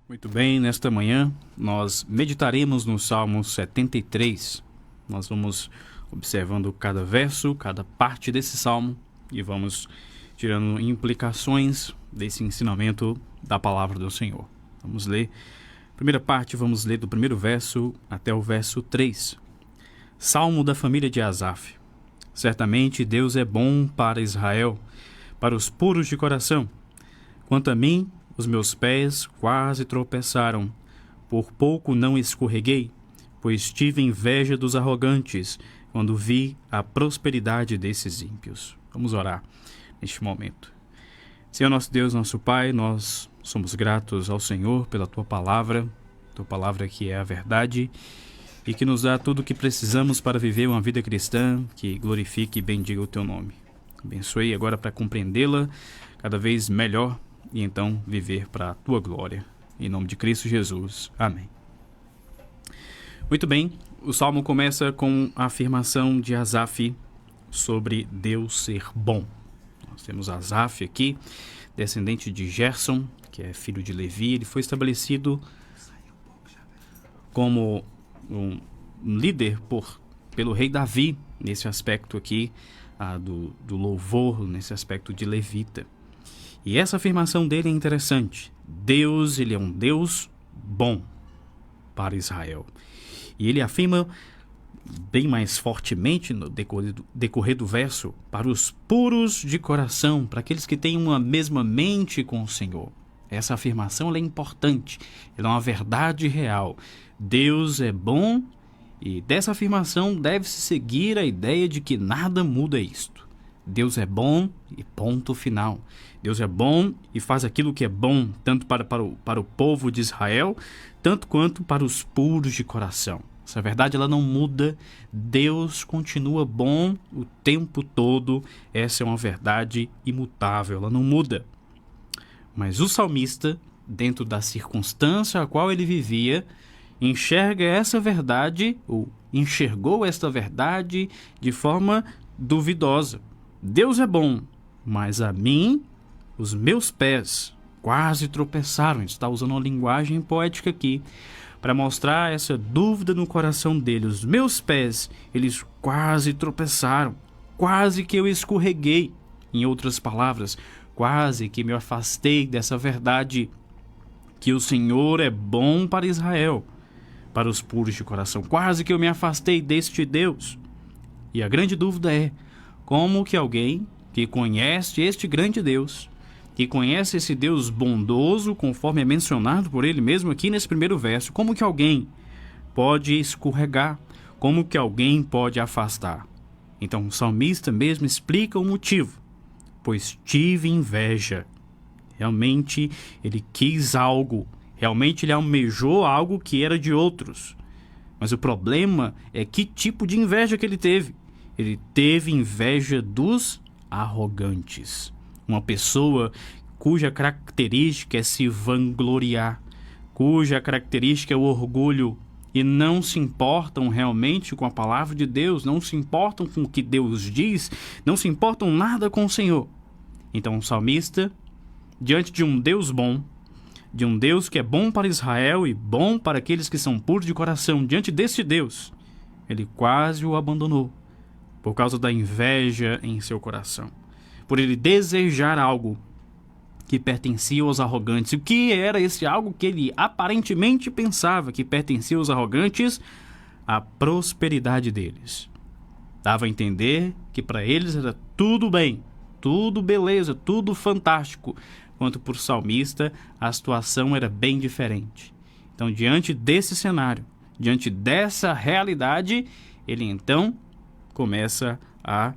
Muito bem, nesta manhã nós meditaremos no Salmo 73. Nós vamos observando cada verso, cada parte desse salmo e vamos tirando implicações desse ensinamento da palavra do Senhor. Vamos ler. Primeira parte, vamos ler do primeiro verso até o verso 3. Salmo da família de Asaf. Certamente Deus é bom para Israel, para os puros de coração. Quanto a mim, os meus pés quase tropeçaram. Por pouco não escorreguei, pois tive inveja dos arrogantes, quando vi a prosperidade desses ímpios. Vamos orar neste momento. Senhor nosso Deus, nosso Pai, nós somos gratos ao Senhor pela Tua palavra que é a verdade e que nos dá tudo o que precisamos para viver uma vida cristã que glorifique e bendiga o Teu nome. Abençoe agora para compreendê-la cada vez melhor e então viver para a Tua glória. Em nome de Cristo Jesus. Amém. Muito bem, o Salmo começa com a afirmação de Asaf sobre Deus ser bom. Nós temos Asaf aqui, descendente de Gerson, que é filho de Levi. Ele foi estabelecido como um líder pelo rei Davi, nesse aspecto aqui do louvor, nesse aspecto de levita. E essa afirmação dele é interessante. Deus, ele é um Deus bom para Israel. E ele afirma bem mais fortemente no decorrer do verso, para os puros de coração, para aqueles que têm uma mesma mente com o Senhor. Essa afirmação ela é importante, ela é uma verdade real. Deus é bom e dessa afirmação deve-se seguir a ideia de que nada muda isto. Deus é bom e ponto final. Deus é bom e faz aquilo que é bom, tanto para o povo de Israel, tanto quanto para os puros de coração. Essa verdade ela não muda. Deus continua bom o tempo todo. Essa é uma verdade imutável, ela não muda. Mas o salmista, dentro da circunstância a qual ele vivia, enxerga essa verdade, ou enxergou esta verdade de forma duvidosa. Deus é bom, mas a mim, os meus pés quase tropeçaram. Ele está usando uma linguagem poética aqui para mostrar essa dúvida no coração dele. Os meus pés, eles quase tropeçaram, quase que eu escorreguei. Em outras palavras, quase que me afastei dessa verdade que o Senhor é bom para Israel, para os puros de coração. Quase que eu me afastei deste Deus. E a grande dúvida é, como que alguém que conhece este grande Deus, que conhece esse Deus bondoso, conforme é mencionado por ele mesmo aqui nesse primeiro verso, como que alguém pode escorregar? Como que alguém pode afastar? Então o salmista mesmo explica o motivo. Pois tive inveja. Realmente ele quis algo, realmente ele almejou algo que era de outros. Mas o problema é que tipo de inveja que ele teve. Ele teve inveja dos arrogantes. Uma pessoa cuja característica é se vangloriar, cuja característica é o orgulho e não se importam realmente com a palavra de Deus, não se importam com o que Deus diz, não se importam nada com o Senhor. Então o salmista, diante de um Deus bom, de um Deus que é bom para Israel e bom para aqueles que são puros de coração, diante desse Deus, ele quase o abandonou. Por causa da inveja em seu coração. Por ele desejar algo que pertencia aos arrogantes. O que era esse algo que ele aparentemente pensava que pertencia aos arrogantes? A prosperidade deles. Dava a entender que para eles era tudo bem, tudo beleza, tudo fantástico. Quanto para o salmista, a situação era bem diferente. Então, diante desse cenário, diante dessa realidade, ele então começa a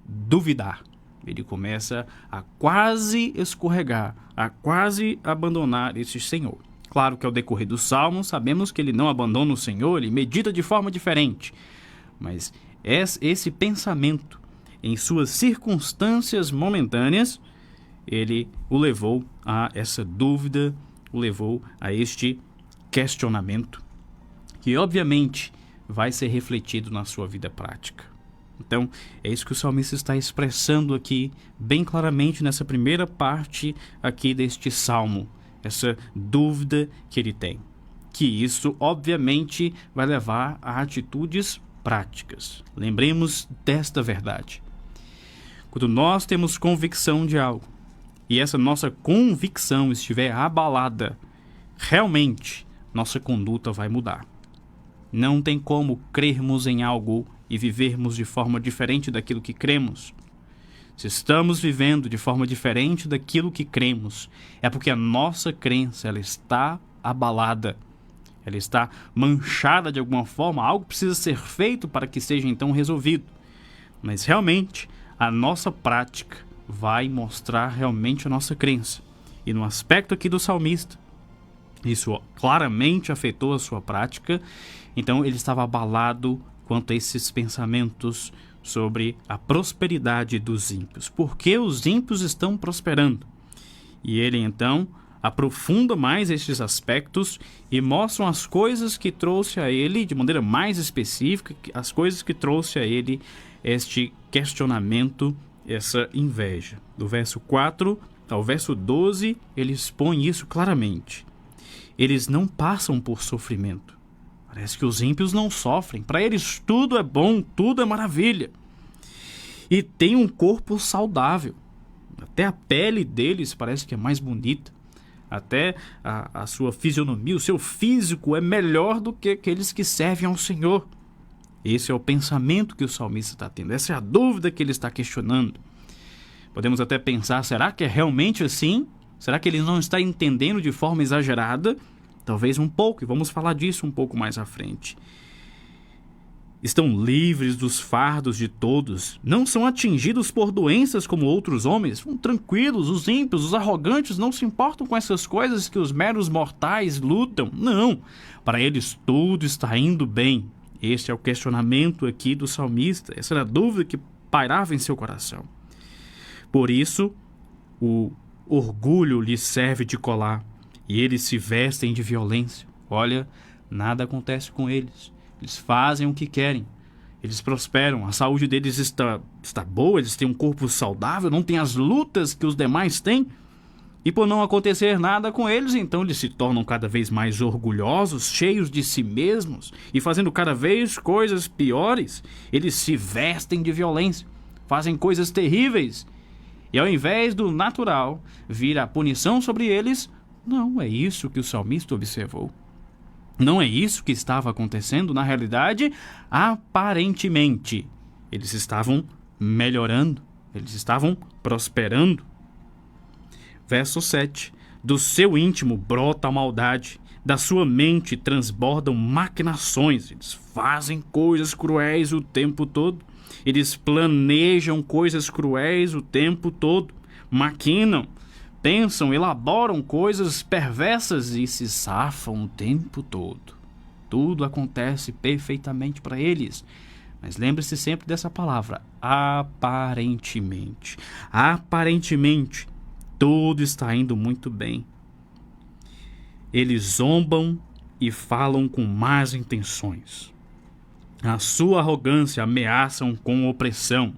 duvidar. Ele começa a quase escorregar, a quase abandonar esse Senhor. Claro que ao decorrer do Salmo, sabemos que ele não abandona o Senhor, ele medita de forma diferente. Mas esse pensamento, em suas circunstâncias momentâneas, ele o levou a essa dúvida, o levou a este questionamento, que obviamente vai ser refletido na sua vida prática. Então, é isso que o salmista está expressando aqui, bem claramente nessa primeira parte aqui deste salmo. essa dúvida que ele tem. Que isso, obviamente, vai levar a atitudes práticas. Lembremos desta verdade. Quando nós temos convicção de algo, e essa nossa convicção estiver abalada, realmente, nossa conduta vai mudar. Não tem como crermos em algo e vivermos de forma diferente daquilo que cremos. Se estamos vivendo de forma diferente daquilo que cremos, é porque a nossa crença ela está abalada. Ela está manchada de alguma forma, algo precisa ser feito para que seja então resolvido. Mas realmente, a nossa prática vai mostrar realmente a nossa crença. E no aspecto aqui do salmista, isso claramente afetou a sua prática, então ele estava abalado quanto a esses pensamentos sobre a prosperidade dos ímpios. Por que os ímpios estão prosperando? E ele então aprofunda mais estes aspectos e mostra as coisas que trouxe a ele, de maneira mais específica, as coisas que trouxe a ele este questionamento, essa inveja. Do verso 4 ao verso 12, ele expõe isso claramente. Eles não passam por sofrimento. Parece que os ímpios não sofrem. Para eles tudo é bom, tudo é maravilha. E tem um corpo saudável. Até a pele deles parece que é mais bonita. Até a sua fisionomia, o seu físico é melhor do que aqueles que servem ao Senhor. Esse é o pensamento que o salmista está tendo. Essa é a dúvida que ele está questionando. Podemos até pensar, será que é realmente assim? Será que ele não está entendendo de forma exagerada? Talvez um pouco, e vamos falar disso um pouco mais à frente. Estão livres dos fardos de todos, não são atingidos por doenças como outros homens, são tranquilos, os ímpios, os arrogantes não se importam com essas coisas que os meros mortais lutam. Não, para eles tudo está indo bem. Este é o questionamento aqui do salmista, essa era a dúvida que pairava em seu coração. Por isso, o orgulho lhes serve de colar e eles se vestem de violência. Olha, nada acontece com eles. Eles fazem o que querem. Eles prosperam. A saúde deles está boa. Eles têm um corpo saudável. Não têm as lutas que os demais têm. E por não acontecer nada com eles, então eles se tornam cada vez mais orgulhosos, cheios de si mesmos e fazendo cada vez coisas piores. Eles se vestem de violência. Fazem coisas terríveis. E ao invés do natural vir a punição sobre eles, não é isso que o salmista observou. Não é isso que estava acontecendo. Na realidade, aparentemente, eles estavam melhorando, eles estavam prosperando. Verso 7. Do seu íntimo brota a maldade, da sua mente transbordam maquinações. Eles fazem coisas cruéis o tempo todo. Eles planejam coisas cruéis o tempo todo. Maquinam, pensam, elaboram coisas perversas e se safam o tempo todo. Tudo acontece perfeitamente para eles. Mas lembre-se sempre dessa palavra, aparentemente. Aparentemente, tudo está indo muito bem. Eles zombam e falam com más intenções. A sua arrogância ameaçam com opressão.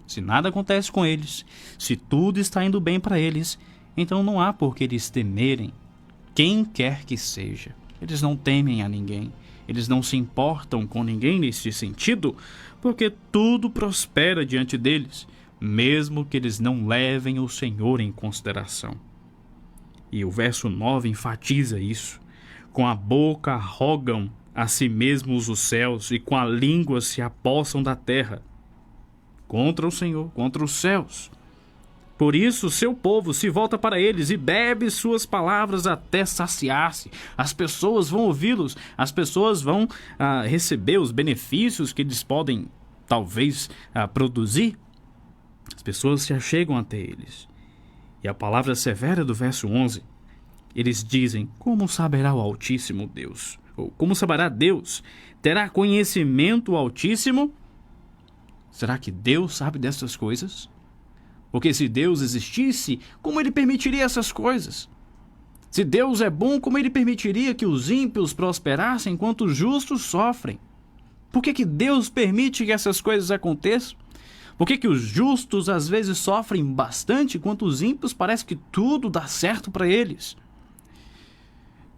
Se nada acontece com eles, se tudo está indo bem para eles, então não há por que eles temerem quem quer que seja. Eles não temem a ninguém, eles não se importam com ninguém nesse sentido, porque tudo prospera diante deles, mesmo que eles não levem o Senhor em consideração. E o verso 9 enfatiza isso. Com a boca arrogam a si mesmos os céus e com a língua se apossam da terra. Contra o Senhor, contra os céus. Por isso, seu povo se volta para eles e bebe suas palavras até saciar-se. As pessoas vão ouvi-los, as pessoas vão receber os benefícios que eles podem, talvez, produzir. As pessoas se achegam até eles. E a palavra severa do verso 11, eles dizem, como saberá o Altíssimo Deus? Ou como saberá Deus? Terá conhecimento o Altíssimo? Será que Deus sabe dessas coisas? Porque se Deus existisse, como ele permitiria essas coisas? Se Deus é bom, como ele permitiria que os ímpios prosperassem enquanto os justos sofrem? Por que Deus permite que essas coisas aconteçam? Por que os justos às vezes sofrem bastante enquanto os ímpios parece que tudo dá certo para eles?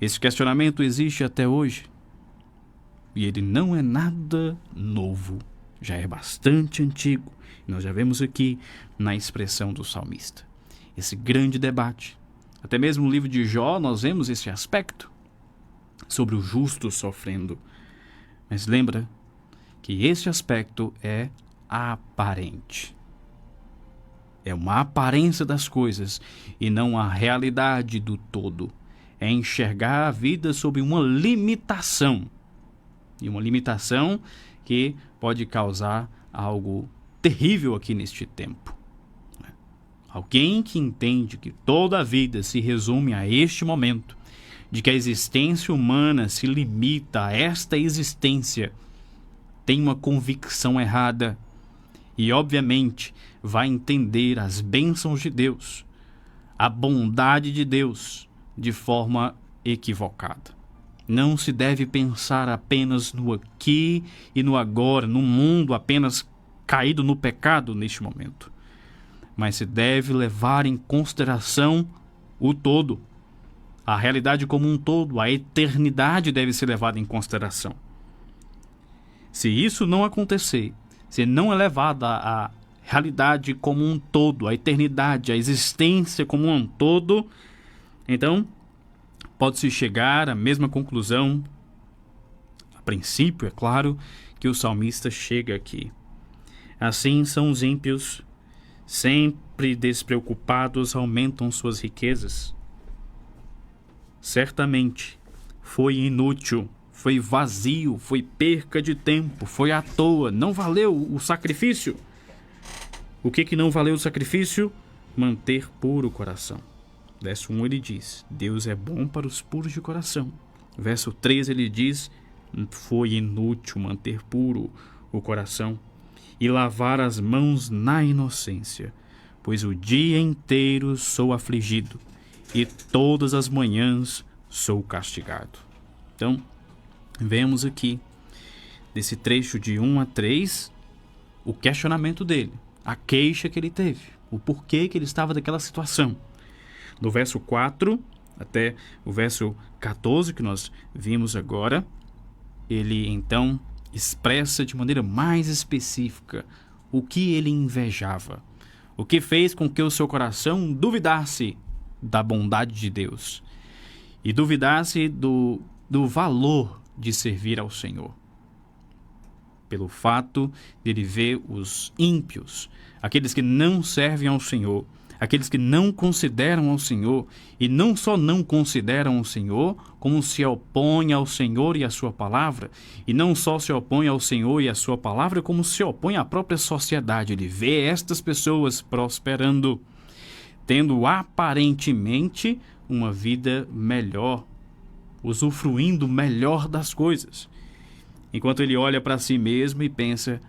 Esse questionamento existe até hoje. E ele não é nada novo. Já é bastante antigo. Nós já vemos aqui na expressão do salmista esse grande debate. Até mesmo no livro de Jó nós vemos esse aspecto sobre o justo sofrendo. Mas lembra que esse aspecto é aparente. É uma aparência das coisas e não a realidade do todo. É enxergar a vida sob uma limitação. E uma limitação que pode causar algo terrível aqui neste tempo. Alguém que entende que toda a vida se resume a este momento, de que a existência humana se limita a esta existência, tem uma convicção errada e, obviamente, vai entender as bênçãos de Deus, a bondade de Deus, de forma equivocada. Não se deve pensar apenas no aqui e no agora, no mundo apenas caído no pecado neste momento, mas se deve levar em consideração o todo, a realidade como um todo, a eternidade deve ser levada em consideração. Se isso não acontecer, se não é levada a realidade como um todo, a eternidade, a existência como um todo, então pode-se chegar à mesma conclusão, a princípio, é claro, que o salmista chega aqui. Assim são os ímpios, sempre despreocupados, aumentam suas riquezas. Certamente foi inútil, foi vazio, foi perca de tempo, foi à toa, não valeu o sacrifício. O que não valeu o sacrifício? Manter puro o coração. Verso 1 ele diz, Deus é bom para os puros de coração. Verso 3 ele diz, foi inútil manter puro o coração e lavar as mãos na inocência, pois o dia inteiro sou afligido e todas as manhãs sou castigado. Então, vemos aqui, desse trecho de 1 a 3, o questionamento dele, a queixa que ele teve, o porquê que ele estava naquela situação. Do verso 4 até o verso 14, que nós vimos agora, ele então expressa de maneira mais específica o que ele invejava, o que fez com que o seu coração duvidasse da bondade de Deus e duvidasse do valor de servir ao Senhor. Pelo fato de ele ver os ímpios, aqueles que não servem ao Senhor, aqueles que não consideram ao Senhor, e não só não consideram o Senhor, como se opõem ao Senhor e à sua palavra, e não só se opõem ao Senhor e à sua palavra, como se opõem à própria sociedade. Ele vê estas pessoas prosperando, tendo aparentemente uma vida melhor, usufruindo melhor das coisas, enquanto ele olha para si mesmo e pensa,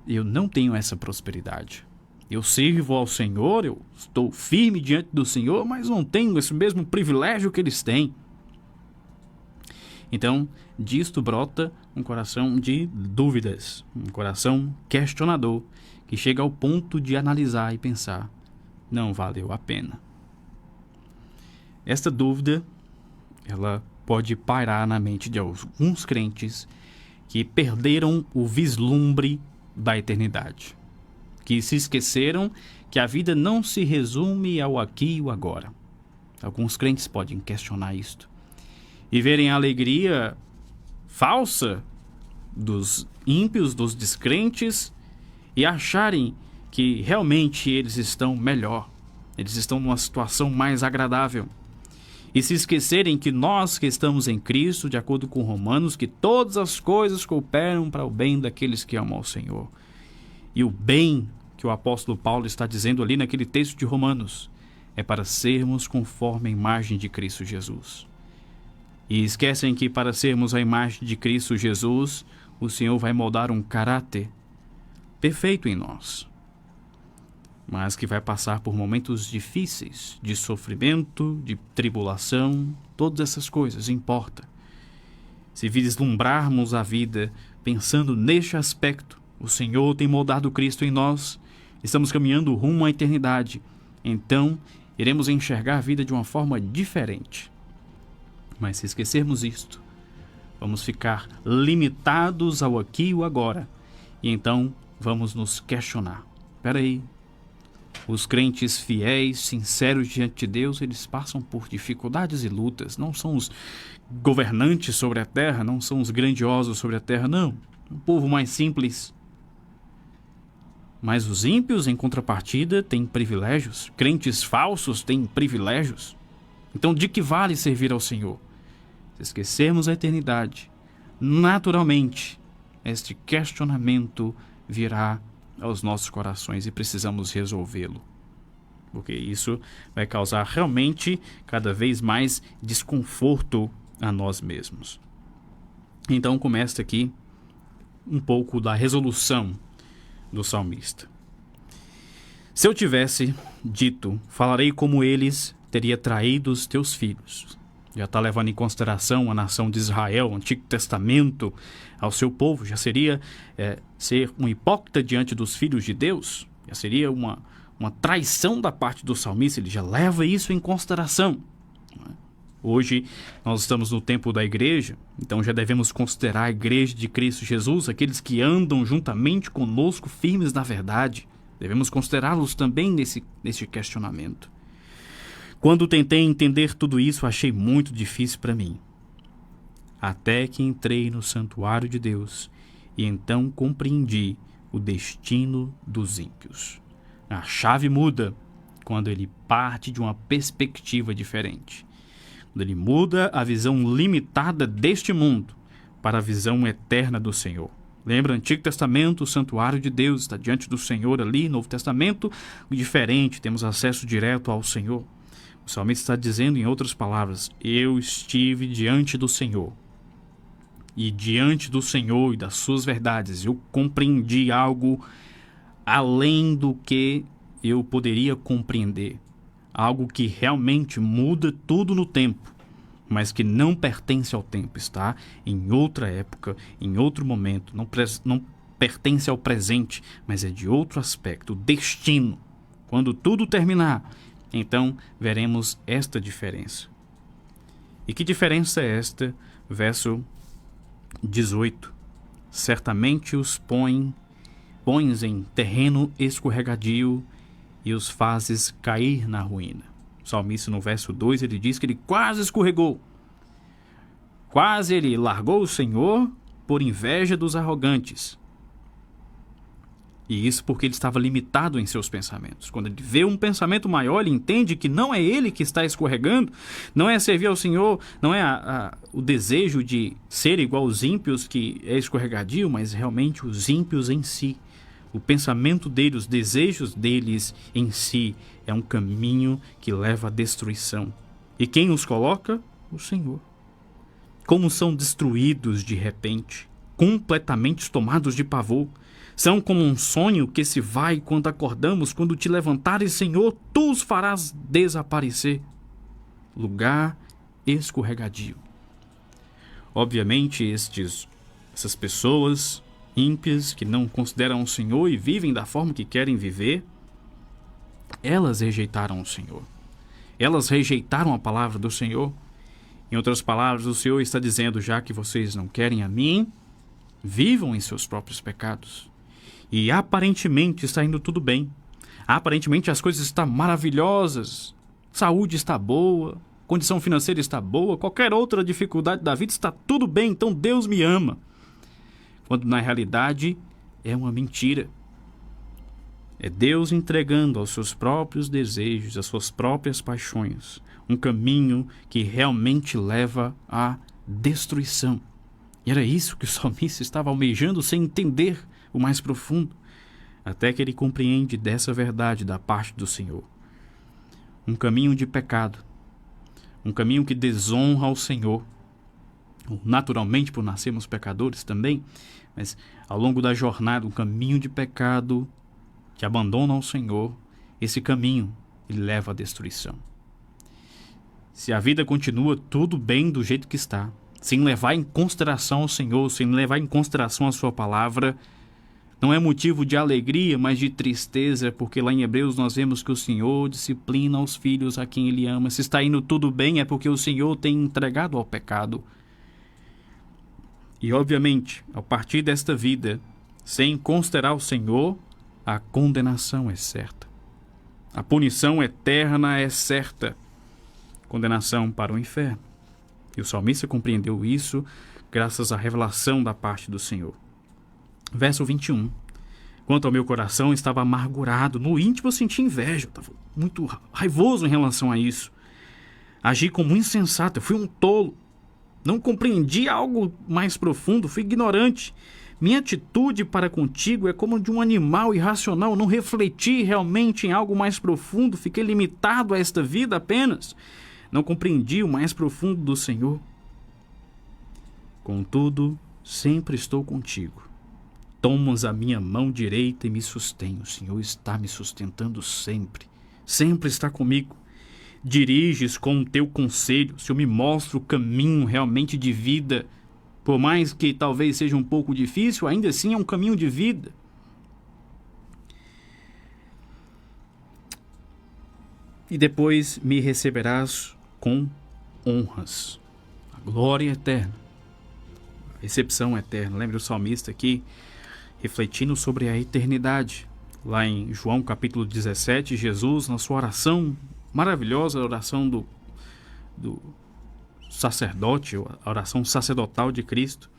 eu não tenho essa prosperidade. Eu sirvo ao Senhor, eu estou firme diante do Senhor, mas não tenho esse mesmo privilégio que eles têm. Então, disto brota um coração de dúvidas, um coração questionador, que chega ao ponto de analisar e pensar, não valeu a pena. Esta dúvida, ela pode pairar na mente de alguns crentes que perderam o vislumbre da eternidade, que se esqueceram que a vida não se resume ao aqui e o agora. Alguns crentes podem questionar isto e verem a alegria falsa dos ímpios, dos descrentes, e acharem que realmente eles estão melhor, eles estão numa situação mais agradável, e se esquecerem que nós que estamos em Cristo, de acordo com Romanos, que todas as coisas cooperam para o bem daqueles que amam ao Senhor. E o bem que o apóstolo Paulo está dizendo ali naquele texto de Romanos é para sermos conforme a imagem de Cristo Jesus. E esquecem que para sermos a imagem de Cristo Jesus, o Senhor vai moldar um caráter perfeito em nós, mas que vai passar por momentos difíceis, de sofrimento, de tribulação, todas essas coisas importam. Se vislumbrarmos a vida pensando neste aspecto, o Senhor tem moldado Cristo em nós, estamos caminhando rumo à eternidade, então iremos enxergar a vida de uma forma diferente. Mas se esquecermos isto, vamos ficar limitados ao aqui e o agora. E então vamos nos questionar. Espera aí. Os crentes fiéis, sinceros diante de Deus, eles passam por dificuldades e lutas. Não são os governantes sobre a terra, não são os grandiosos sobre a terra, não. Um povo mais simples. Mas os ímpios, em contrapartida, têm privilégios. Crentes falsos têm privilégios. Então, de que vale servir ao Senhor? Se esquecermos a eternidade, naturalmente, este questionamento virá aos nossos corações e precisamos resolvê-lo. Porque isso vai causar realmente cada vez mais desconforto a nós mesmos. Então começa aqui um pouco da resolução do salmista. Se eu tivesse dito, falarei como eles, teria traído os teus filhos. Já está levando em consideração a nação de Israel, o Antigo Testamento, ao seu povo. Já seria ser um hipócrita diante dos filhos de Deus. Já seria uma traição da parte do salmista. Ele já leva isso em consideração. Hoje nós estamos no tempo da igreja, então já devemos considerar a igreja de Cristo Jesus, aqueles que andam juntamente conosco, firmes na verdade. Devemos considerá-los também nesse questionamento. Quando tentei entender tudo isso, achei muito difícil para mim. Até que entrei no santuário de Deus e então compreendi o destino dos ímpios. A chave muda quando ele parte de uma perspectiva diferente. Quando ele muda a visão limitada deste mundo para a visão eterna do Senhor. Lembra, Antigo Testamento, o santuário de Deus está diante do Senhor ali. Novo Testamento, diferente, temos acesso direto ao Senhor. O salmista está dizendo, em outras palavras, eu estive diante do Senhor. E diante do Senhor e das suas verdades, eu compreendi algo além do que eu poderia compreender. Algo que realmente muda tudo no tempo, mas que não pertence ao tempo. Está em outra época, em outro momento, não pertence ao presente, mas é de outro aspecto, o destino. Quando tudo terminar, então veremos esta diferença. E que diferença é esta? Verso 18. Certamente os pões em terreno escorregadio e os fazes cair na ruína. O salmista, no verso 2, ele diz que ele quase escorregou. Quase ele largou o Senhor por inveja dos arrogantes. E isso porque ele estava limitado em seus pensamentos. Quando ele vê um pensamento maior, ele entende que não é ele que está escorregando, não é servir ao Senhor, não é o desejo de ser igual aos ímpios que é escorregadio, mas realmente os ímpios em si. O pensamento deles, os desejos deles em si é um caminho que leva à destruição. E quem os coloca? O Senhor. Como são destruídos de repente, completamente tomados de pavor. São como um sonho que se vai quando acordamos. Quando te levantares, Senhor, tu os farás desaparecer. Lugar escorregadio. Obviamente, essas pessoas ímpias que não consideram o Senhor e vivem da forma que querem viver, elas rejeitaram o Senhor. Elas rejeitaram a palavra do Senhor. Em outras palavras, o Senhor está dizendo, já que vocês não querem a mim, vivam em seus próprios pecados. E aparentemente está indo tudo bem. Aparentemente as coisas estão maravilhosas. Saúde está boa, condição financeira está boa, qualquer outra dificuldade da vida está tudo bem, então Deus me ama. Quando na realidade é uma mentira. É Deus entregando aos seus próprios desejos, às suas próprias paixões, um caminho que realmente leva à destruição. E era isso que o salmista estava almejando sem entender o mais profundo, até que ele compreende dessa verdade da parte do Senhor. Um caminho de pecado, um caminho que desonra ao Senhor, naturalmente por nascermos pecadores também, mas ao longo da jornada, um caminho de pecado que abandona ao Senhor, esse caminho ele leva à destruição. Se a vida continua tudo bem do jeito que está, sem levar em consideração ao Senhor, sem levar em consideração a sua palavra, Não é motivo de alegria, mas de tristeza, porque lá em Hebreus nós vemos que o Senhor disciplina os filhos a quem Ele ama. Se está indo tudo bem, é porque o Senhor tem entregado ao pecado. E, obviamente, ao partir desta vida, sem considerar o Senhor, a condenação é certa. A punição eterna é certa. Condenação para o inferno. E o salmista compreendeu isso graças à revelação da parte do Senhor. Verso 21. Quanto ao meu coração, estava amargurado. No íntimo eu senti inveja. Estava muito raivoso em relação a isso. Agi como insensato. Eu fui um tolo. Não compreendi algo mais profundo. Fui ignorante. Minha atitude para contigo é como de um animal irracional. Não refleti realmente em algo mais profundo. Fiquei limitado a esta vida apenas. Não compreendi o mais profundo do Senhor. Contudo, sempre estou contigo. Tomas a minha mão direita e me sustém. O Senhor está me sustentando sempre. Sempre está comigo. Diriges com o teu conselho. O Senhor me mostra o caminho realmente de vida. Por mais que talvez seja um pouco difícil, ainda assim é um caminho de vida. E depois me receberás com honras. A glória eterna. A recepção eterna. Lembra o salmista aqui, refletindo sobre a eternidade. Lá em João capítulo 17, Jesus, na sua oração maravilhosa, a oração do sacerdote, a oração sacerdotal de Cristo,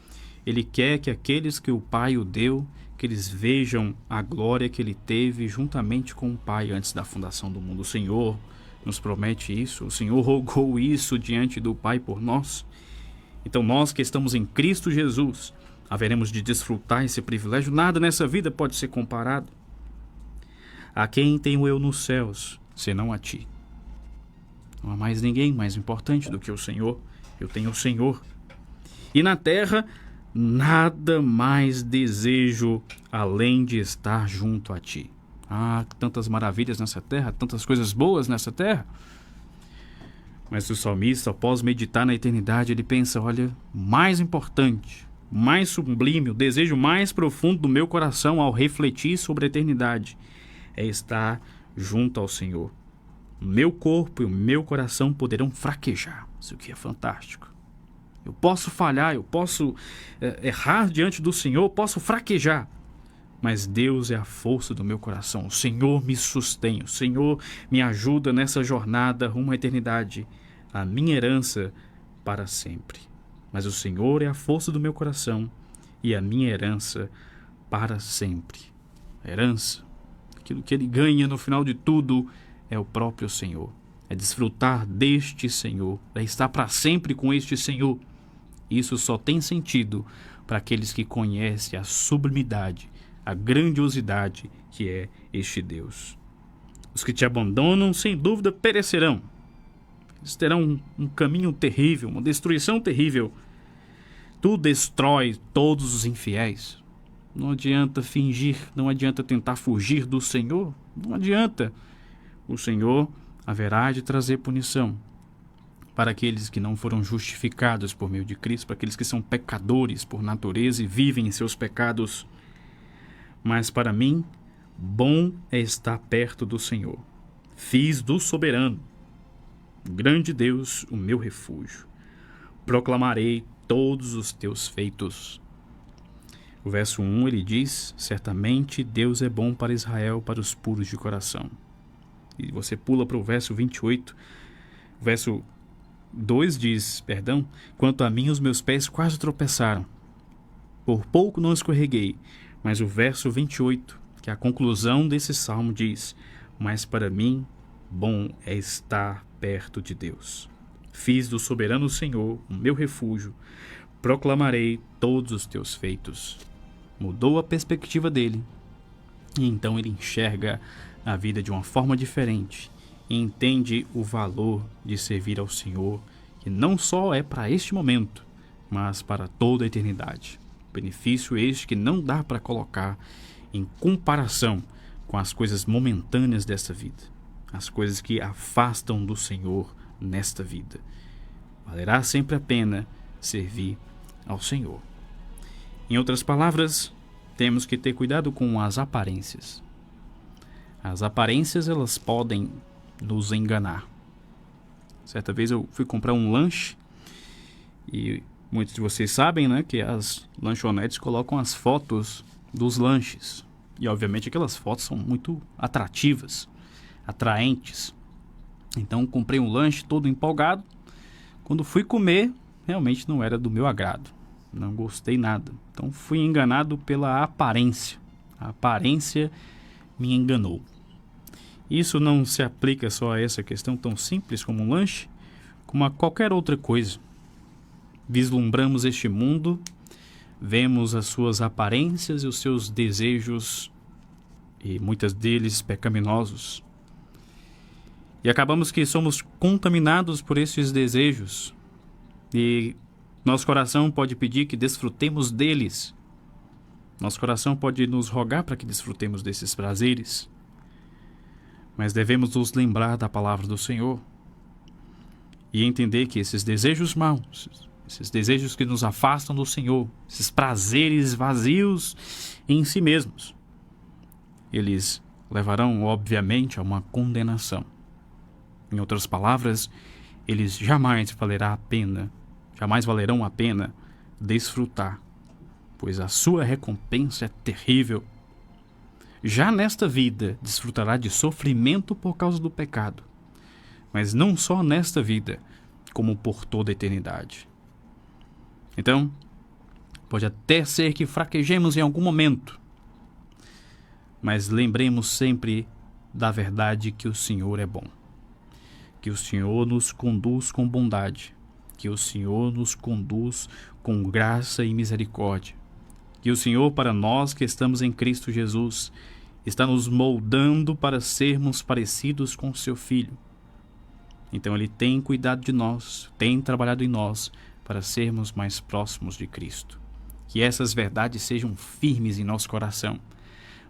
ele quer que aqueles que o Pai o deu, que eles vejam a glória que ele teve juntamente com o Pai antes da fundação do mundo. O Senhor nos promete isso, o Senhor rogou isso diante do Pai por nós. Então nós que estamos em Cristo Jesus, haveremos de desfrutar esse privilégio. Nada nessa vida pode ser comparado. A quem tenho eu nos céus, senão a ti? Não há mais ninguém mais importante do que o Senhor. Eu tenho o Senhor. E na terra, nada mais desejo além de estar junto a ti. Ah, tantas maravilhas nessa terra, tantas coisas boas nessa terra. Mas o salmista, após meditar na eternidade, ele pensa, olha, mais importante, mais sublime, o desejo mais profundo do meu coração ao refletir sobre a eternidade é estar junto ao Senhor. O meu corpo e o meu coração poderão fraquejar, isso que é fantástico. Eu posso falhar, eu posso errar diante do Senhor, posso fraquejar, mas Deus é a força do meu coração. O Senhor me sustém, o Senhor me ajuda nessa jornada rumo à eternidade, a minha herança para sempre. Mas o Senhor é a força do meu coração e a minha herança para sempre. A herança, aquilo que ele ganha no final de tudo, é o próprio Senhor. É desfrutar deste Senhor, é estar para sempre com este Senhor. Isso só tem sentido para aqueles que conhecem a sublimidade, a grandiosidade que é este Deus. Os que te abandonam, sem dúvida, perecerão. Eles terão um caminho terrível, uma destruição terrível. Tu destrói todos os infiéis. Não adianta fingir, não adianta tentar fugir do Senhor, não adianta. O Senhor haverá de trazer punição para aqueles que não foram justificados por meio de Cristo, para aqueles que são pecadores por natureza e vivem em seus pecados. Mas para mim, bom é estar perto do Senhor. Fiz do soberano, grande Deus, o meu refúgio. Proclamarei todos os teus feitos. O verso 1 ele diz, certamente Deus é bom para Israel, para os puros de coração. E você pula para o verso 28, verso 2 diz, quanto a mim os meus pés quase tropeçaram. Por pouco não escorreguei. Mas o verso 28, que é a conclusão desse salmo, diz, mas para mim bom é estar perto de Deus. Fiz do soberano Senhor o meu refúgio, proclamarei todos os teus feitos. Mudou a perspectiva dele, e então ele enxerga a vida de uma forma diferente e entende o valor de servir ao Senhor, que não só é para este momento, mas para toda a eternidade. Benefício este que não dá para colocar em comparação com as coisas momentâneas desta vida, as coisas que afastam do Senhor nesta vida. Valerá sempre a pena servir ao Senhor. Em outras palavras, temos que ter cuidado com as aparências. As aparências, elas podem nos enganar. Certa vez eu fui comprar um lanche e muitos de vocês sabem, né, que as lanchonetes colocam as fotos dos lanches. E obviamente aquelas fotos são muito atrativas, atraentes. Então comprei um lanche todo empolgado. Quando fui comer, realmente não era do meu agrado. Não gostei nada. Então fui enganado pela aparência. A aparência me enganou. Isso não se aplica só a essa questão tão simples como um lanche, como a qualquer outra coisa. Vislumbramos este mundo, vemos as suas aparências e os seus desejos, e muitos deles pecaminosos. E acabamos que somos contaminados por esses desejos. E nosso coração pode pedir que desfrutemos deles. Nosso coração pode nos rogar para que desfrutemos desses prazeres. Mas devemos nos lembrar da palavra do Senhor e entender que esses desejos maus, esses desejos que nos afastam do Senhor, esses prazeres vazios em si mesmos, eles levarão, obviamente, a uma condenação. Em outras palavras, eles jamais valerão a pena desfrutar, pois a sua recompensa é terrível. Já nesta vida, desfrutará de sofrimento por causa do pecado, mas não só nesta vida, como por toda a eternidade. Então, pode até ser que fraquejemos em algum momento, mas lembremos sempre da verdade que o Senhor é bom, que o Senhor nos conduz com bondade, que o Senhor nos conduz com graça e misericórdia, que o Senhor, para nós que estamos em Cristo Jesus, está nos moldando para sermos parecidos com seu Filho. Então Ele tem cuidado de nós, tem trabalhado em nós para sermos mais próximos de Cristo. Que essas verdades sejam firmes em nosso coração,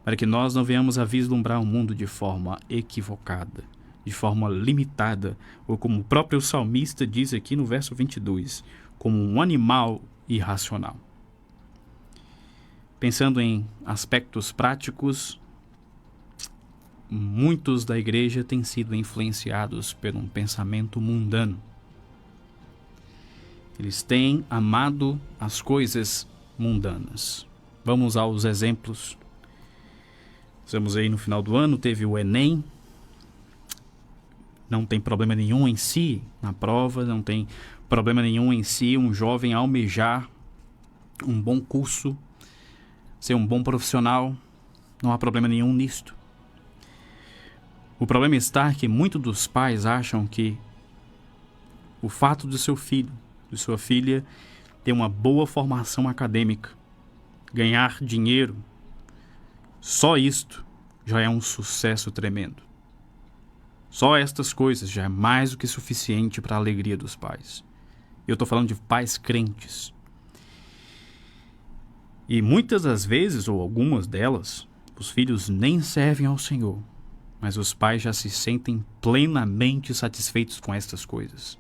para que nós não venhamos a vislumbrar o mundo de forma equivocada, de forma limitada, ou como o próprio salmista diz aqui no verso 22, como um animal irracional. Pensando em aspectos práticos, muitos da igreja têm sido influenciados por um pensamento mundano. Eles têm amado as coisas mundanas. Vamos aos exemplos. Estamos aí no final do ano, teve o Enem. Não tem problema nenhum em si na prova, não tem problema nenhum em si um jovem almejar um bom curso, ser um bom profissional, não há problema nenhum nisto. O problema está que muitos dos pais acham que o fato do seu filho, de sua filha, ter uma boa formação acadêmica, ganhar dinheiro, só isto já é um sucesso tremendo. Só estas coisas já é mais do que suficiente para a alegria dos pais. Eu estou falando de pais crentes. E muitas das vezes, ou algumas delas, os filhos nem servem ao Senhor, mas os pais já se sentem plenamente satisfeitos com estas coisas.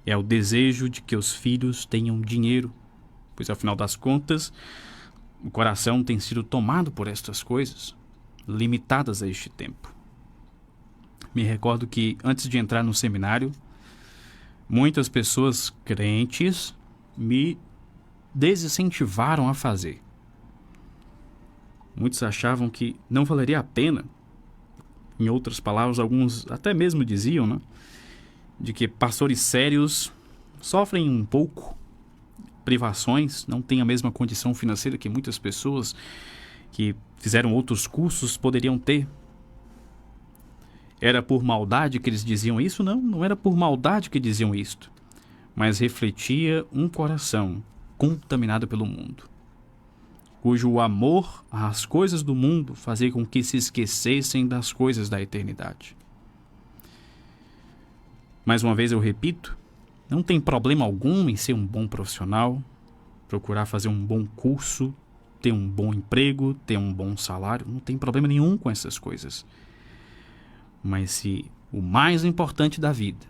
É o desejo de que os filhos tenham dinheiro, pois afinal das contas, o coração tem sido tomado por estas coisas, limitadas a este tempo. Me recordo que antes de entrar no seminário, muitas pessoas crentes me desincentivaram a fazer. Muitos achavam que não valeria a pena. Em outras palavras, alguns até mesmo diziam, né, de que pastores sérios sofrem um pouco privações, não têm a mesma condição financeira que muitas pessoas que fizeram outros cursos poderiam ter. Era por maldade que eles diziam isso? Não era por maldade que diziam isto, mas refletia um coração contaminado pelo mundo, cujo amor às coisas do mundo fazia com que se esquecessem das coisas da eternidade. Mais uma vez eu repito, não tem problema algum em ser um bom profissional, procurar fazer um bom curso, ter um bom emprego, ter um bom salário, não tem problema nenhum com essas coisas. Mas se o mais importante da vida,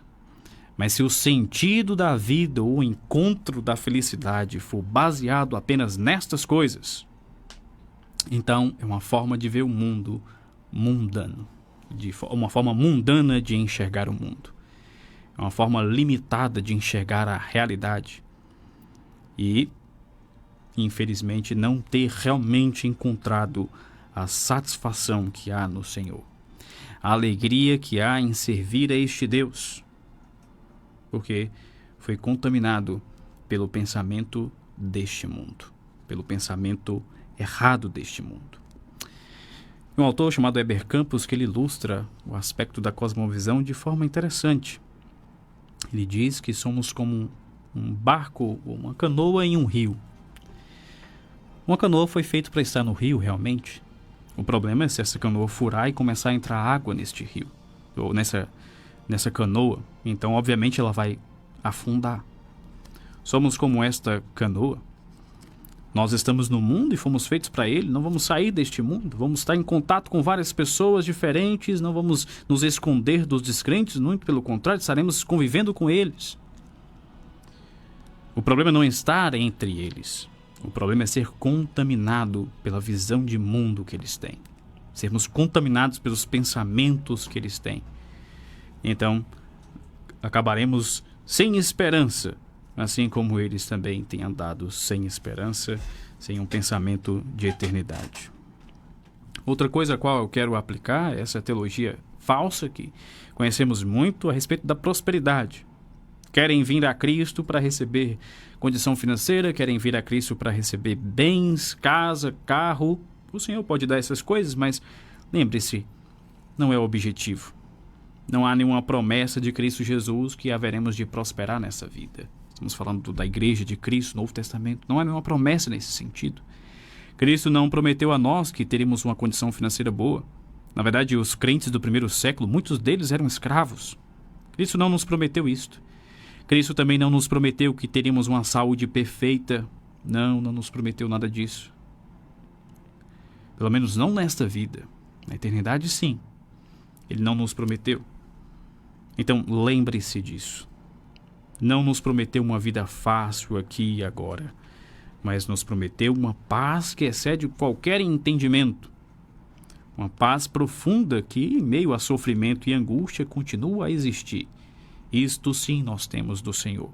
mas se o sentido da vida ou o encontro da felicidade for baseado apenas nestas coisas, Então, é uma forma de ver o mundo mundano, uma forma mundana de enxergar o mundo. É uma forma limitada de enxergar a realidade. E, infelizmente, não ter realmente encontrado a satisfação que há no Senhor. A alegria que há em servir a este Deus. Porque foi contaminado pelo pensamento deste mundo. Pelo pensamento errado deste mundo. Um autor chamado Heber Campos, que ele ilustra o aspecto da cosmovisão de forma interessante. Ele diz que somos como um barco, uma canoa em um rio. Uma canoa foi feita para estar no rio, realmente. O problema é se essa canoa furar e começar a entrar água neste rio, ou nessa canoa. Então, obviamente, ela vai afundar. Somos como esta canoa. Nós estamos no mundo e fomos feitos para ele, não vamos sair deste mundo, vamos estar em contato com várias pessoas diferentes, não vamos nos esconder dos descrentes, muito pelo contrário, estaremos convivendo com eles. O problema não é estar entre eles, o problema é ser contaminado pela visão de mundo que eles têm, sermos contaminados pelos pensamentos que eles têm. Então, acabaremos sem esperança, assim como eles também têm andado sem esperança, sem um pensamento de eternidade. Outra coisa a qual eu quero aplicar é essa teologia falsa que conhecemos muito a respeito da prosperidade. Querem vir a Cristo para receber condição financeira, querem vir a Cristo para receber bens, casa, carro. O Senhor pode dar essas coisas, mas lembre-se, não é o objetivo. Não há nenhuma promessa de Cristo Jesus que haveremos de prosperar nessa vida. Estamos falando da Igreja de Cristo, Novo Testamento. Não há nenhuma promessa nesse sentido. Cristo não prometeu a nós que teríamos uma condição financeira boa. Na verdade, os crentes do primeiro século, muitos deles eram escravos. Cristo não nos prometeu isto. Cristo também não nos prometeu que teríamos uma saúde perfeita. Não nos prometeu nada disso. Pelo menos não nesta vida. Na eternidade, sim. Ele não nos prometeu. Então, lembre-se disso. Não nos prometeu uma vida fácil aqui e agora, mas nos prometeu uma paz que excede qualquer entendimento. Uma paz profunda que, em meio a sofrimento e angústia, continua a existir. Isto sim nós temos do Senhor.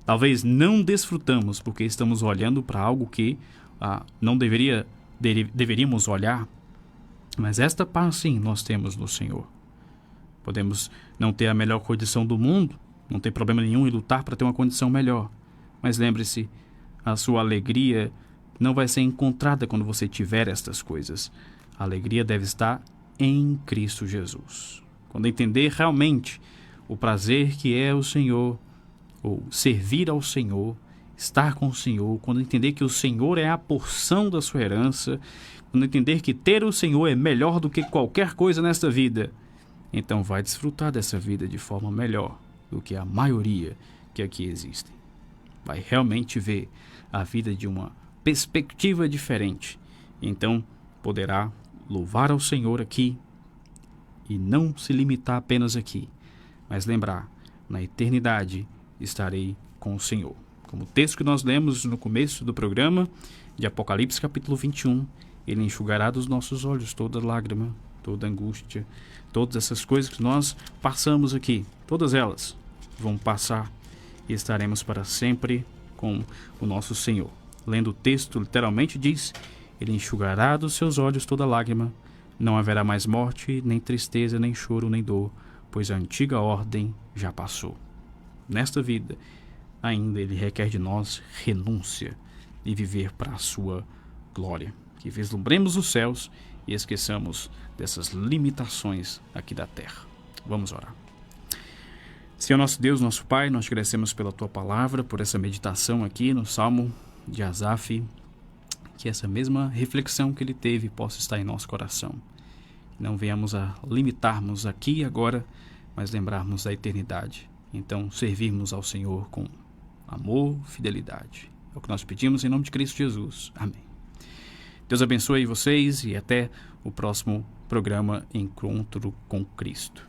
Talvez não desfrutamos porque estamos olhando para algo que não deveríamos olhar, mas esta paz sim nós temos no Senhor. Podemos não ter a melhor condição do mundo, não tem problema nenhum em lutar para ter uma condição melhor. Mas lembre-se, a sua alegria não vai ser encontrada quando você tiver estas coisas. A alegria deve estar em Cristo Jesus. Quando entender realmente o prazer que é o Senhor, ou servir ao Senhor, estar com o Senhor, quando entender que o Senhor é a porção da sua herança, quando entender que ter o Senhor é melhor do que qualquer coisa nesta vida, então vai desfrutar dessa vida de forma melhor do que a maioria que aqui existem. Vai realmente ver a vida de uma perspectiva diferente. Então poderá louvar ao Senhor aqui e não se limitar apenas aqui, mas lembrar, na eternidade estarei com o Senhor. Como o texto que nós lemos no começo do programa, de Apocalipse capítulo 21, Ele enxugará dos nossos olhos toda lágrima, toda angústia, todas essas coisas que nós passamos aqui, todas elas vão passar e estaremos para sempre com o nosso Senhor. Lendo o texto, literalmente diz: Ele enxugará dos seus olhos toda lágrima, não haverá mais morte, nem tristeza, nem choro, nem dor, pois a antiga ordem já passou. Nesta vida, ainda Ele requer de nós renúncia e viver para a sua glória. Que vislumbremos os céus e esqueçamos dessas limitações aqui da terra. Vamos orar. Senhor nosso Deus, nosso Pai, nós te agradecemos pela Tua palavra, por essa meditação aqui no Salmo de Asaf, que essa mesma reflexão que ele teve possa estar em nosso coração. Que não venhamos a limitarmos aqui e agora, mas lembrarmos da eternidade. Então, servirmos ao Senhor com amor, fidelidade. É o que nós pedimos em nome de Cristo Jesus. Amém. Deus abençoe vocês e até o próximo programa Encontro com Cristo.